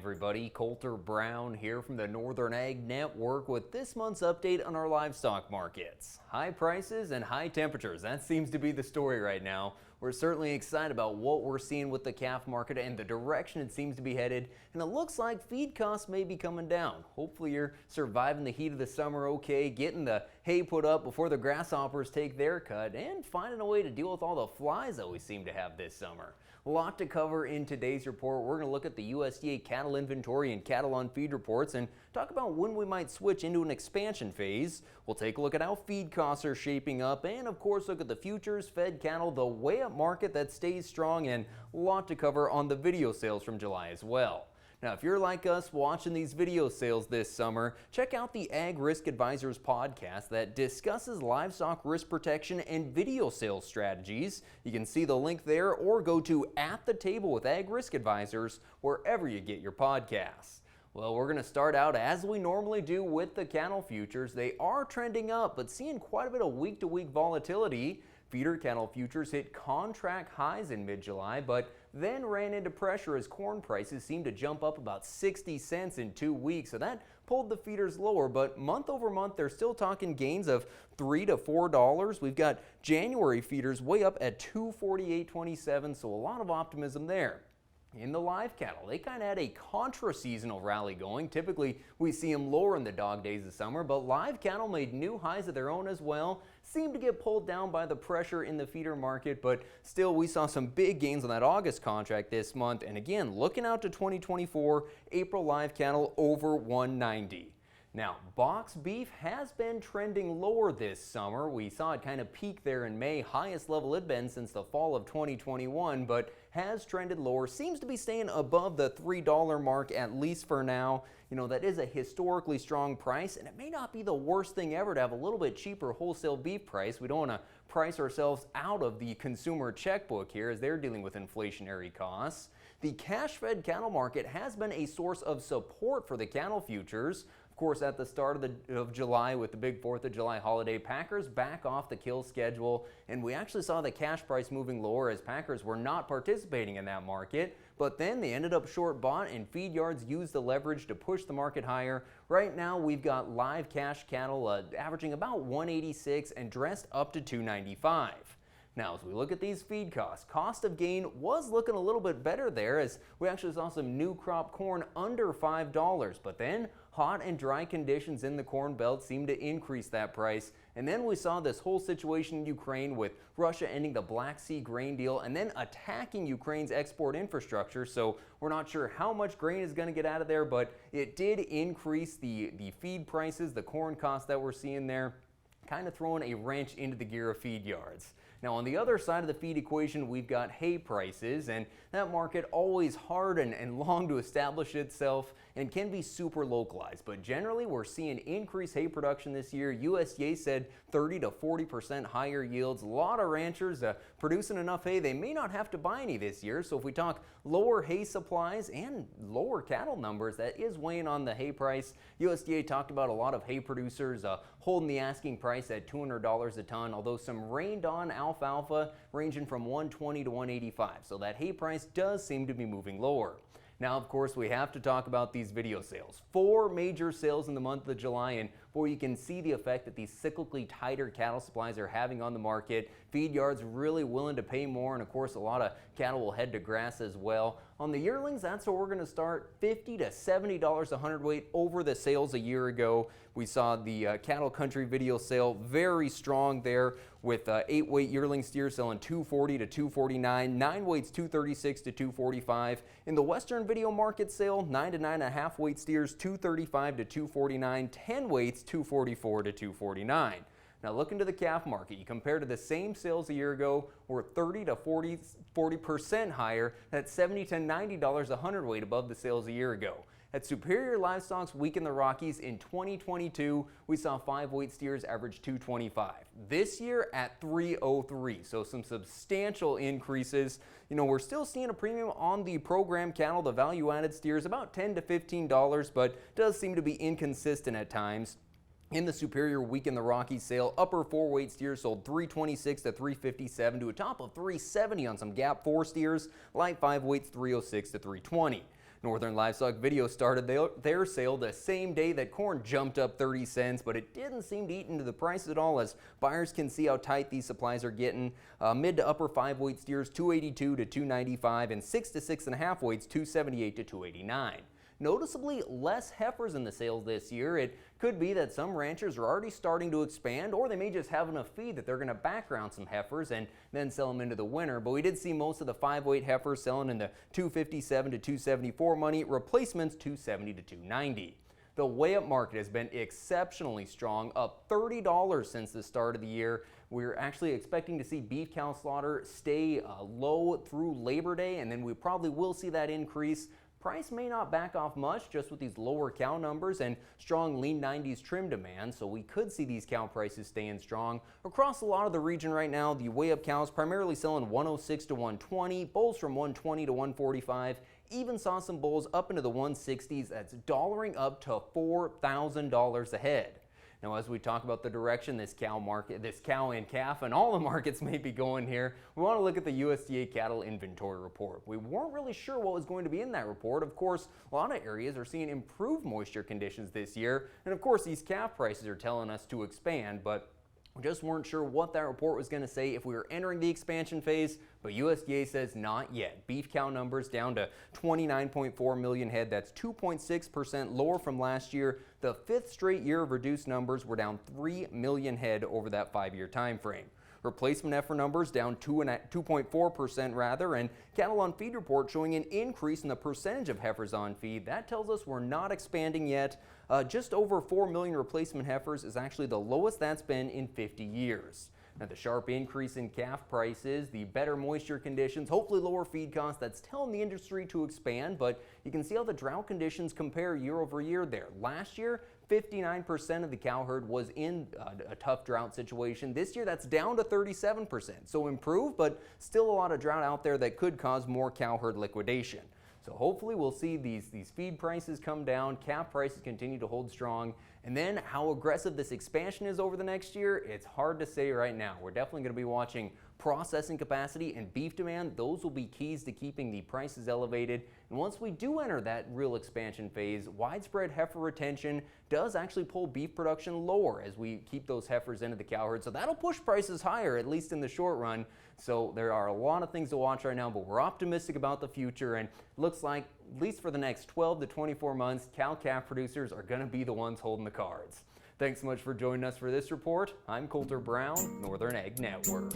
everybody, Coulter Brown here from the Northern Ag Network with this month's update on our livestock markets. High prices and high temperatures, that seems to be the story right now. We're certainly excited about what we're seeing with the calf market and the direction it seems to be headed, and it looks like feed costs may be coming down. Hopefully you're surviving the heat of the summer okay, getting the hay put up before the grasshoppers take their cut, and finding a way to deal with all the flies that we seem to have this summer. A lot to cover in today's report. We're going to look at the USDA cattle inventory and cattle on feed reports and talk about when we might switch into an expansion phase. We'll take a look at how feed costs are shaping up and of course look at the futures, fed cattle, the way up market that stays strong, and a lot to cover on the video sales from July as well. Now, if you're like us watching these video sales this summer, check out the Ag Risk Advisors podcast that discusses livestock risk protection and video sales strategies. You can see the link there or go to At the Table with Ag Risk Advisors wherever you get your podcasts. Well, we're going to start out as we normally do with the cattle futures. They are trending up, but seeing quite a bit of week-to-week volatility. Feeder cattle futures hit contract highs in mid-July, but then ran into pressure as corn prices seemed to jump up about 60 cents in 2 weeks. So that pulled the feeders lower, but month over month, they're still talking gains of $3 to $4. We've got January feeders way up at $248.27, so a lot of optimism there. In the live cattle, they kind of had a contra-seasonal rally going. Typically, we see them lower in the dog days of summer, but live cattle made new highs of their own as well. Seemed to get pulled down by the pressure in the feeder market, but still we saw some big gains on that August contract this month. And again, looking out to 2024, April live cattle over 190. Now, box beef has been trending lower this summer. We saw it kind of peak there in May, highest level it'd been since the fall of 2021, but has trended lower, seems to be staying above the $3 mark at least for now. You know, that is a historically strong price, and it may not be the worst thing ever to have a little bit cheaper wholesale beef price. We don't want to price ourselves out of the consumer checkbook here as they're dealing with inflationary costs. The cash-fed cattle market has been a source of support for the cattle futures. Of course, at the start of July with the big 4th of July holiday, packers back off the kill schedule, and we actually saw the cash price moving lower as packers were not participating in that market, but then they ended up short bought and feed yards used the leverage to push the market higher. Right now, we've got live cash cattle averaging about 186 and dressed up to 295. Now, as we look at these feed costs, cost of gain was looking a little bit better there as we actually saw some new crop corn under $5, but then hot and dry conditions in the corn belt seemed to increase that price. And then we saw this whole situation in Ukraine with Russia ending the Black Sea grain deal and then attacking Ukraine's export infrastructure. So we're not sure how much grain is going to get out of there, but it did increase the feed prices, the corn costs that we're seeing there, kind of throwing a wrench into the gear of feed yards. Now, on the other side of the feed equation, we've got hay prices, and that market always hard and long to establish itself and can be super localized. But generally, we're seeing increased hay production this year. USDA said 30 to 40% higher yields. A lot of ranchers producing enough hay, they may not have to buy any this year. So if we talk lower hay supplies and lower cattle numbers, that is weighing on the hay price. USDA talked about a lot of hay producers holding the asking price at $200 a ton, although some rained on alfalfa ranging from $120 to $185. So that hay price does seem to be moving lower. Now, of course, we have to talk about these video sales. 4 major sales in the month of July, and boy, you can see the effect that these cyclically tighter cattle supplies are having on the market. Feed yards really willing to pay more, and of course, a lot of cattle will head to grass as well. On the yearlings, that's where we're going to start, $50 to $70 a hundredweight over the sales a year ago. We saw the cattle country video sale very strong there with 8-weight yearling steers selling $240 to $249, 9-weights $236 to $245. In the Western video market sale, 9 to 9.5 weight steers $235 to $249, 10 weights $244 to $249. Now looking to the calf market, you compare to the same sales a year ago, we're 30 to 40% higher. That's $70 to $90 a hundredweight above the sales a year ago. At Superior Livestock's Week in the Rockies in 2022, we saw 5-weight steers average $225. This year at $303, so some substantial increases. You know, we're still seeing a premium on the program cattle, the value-added steers, about $10 to $15, but does seem to be inconsistent at times. In the Superior Week in the Rockies sale, upper 4-weight steers sold $326 to $357 to a top of $370 on some Gap 4 steers, light 5 weights $306 to $320. Northern Livestock Video started their sale the same day that corn jumped up 30 cents, but it didn't seem to eat into the price at all as buyers can see how tight these supplies are getting. Mid to upper 5-weight steers 282 to 295 and 6 to 6.5 weights 278 to 289. Noticeably less heifers in the sales this year. It could be that some ranchers are already starting to expand, or they may just have enough feed that they're going to background some heifers and then sell them into the winter. But we did see most of the 5-weight heifers selling in the 257 to 274 money, replacements 270 to 290. The weigh-up market has been exceptionally strong, up $30 since the start of the year. We're actually expecting to see beef cow slaughter stay low through Labor Day, and then we probably will see that increase. Price may not back off much just with these lower cow numbers and strong lean 90s trim demand, so we could see these cow prices staying strong. Across a lot of the region right now, the weigh-up cows primarily selling 106 to 120, bulls from 120 to 145, even saw some bulls up into the 160s. That's dollaring up to $4,000 a head. Now, as we talk about the direction this cow and calf and all the markets may be going here, we want to look at the USDA cattle inventory report. We weren't really sure what was going to be in that report. Of course, a lot of areas are seeing improved moisture conditions this year. And of course, these calf prices are telling us to expand, but we just weren't sure what that report was going to say if we were entering the expansion phase, but USDA says not yet. Beef cow numbers down to 29.4 million head. That's 2.6% lower from last year. The 5th straight year of reduced numbers. Were down 3 million head over that 5-year time frame. Replacement heifer numbers down 2.4% rather, and cattle on feed report showing an increase in the percentage of heifers on feed. That tells us we're not expanding yet. Just over 4 million replacement heifers is actually the lowest that's been in 50 years. Now, the sharp increase in calf prices, the better moisture conditions, hopefully lower feed costs, that's telling the industry to expand, but you can see how the drought conditions compare year over year there. Last year, 59% of the cow herd was in a tough drought situation. This year, that's down to 37%. So improved, but still a lot of drought out there that could cause more cow herd liquidation. So hopefully we'll see these feed prices come down, calf prices continue to hold strong, and then how aggressive this expansion is over the next year, it's hard to say right now. We're definitely going to be watching processing capacity and beef demand. Those will be keys to keeping the prices elevated. And once we do enter that real expansion phase, widespread heifer retention does actually pull beef production lower as we keep those heifers into the cow herd. So that'll push prices higher, at least in the short run. So there are a lot of things to watch right now, but we're optimistic about the future, and it looks like, at least for the next 12 to 24 months, cow-calf producers are going to be the ones holding the cards. Thanks so much for joining us for this report. I'm Coulter Brown, Northern Ag Network.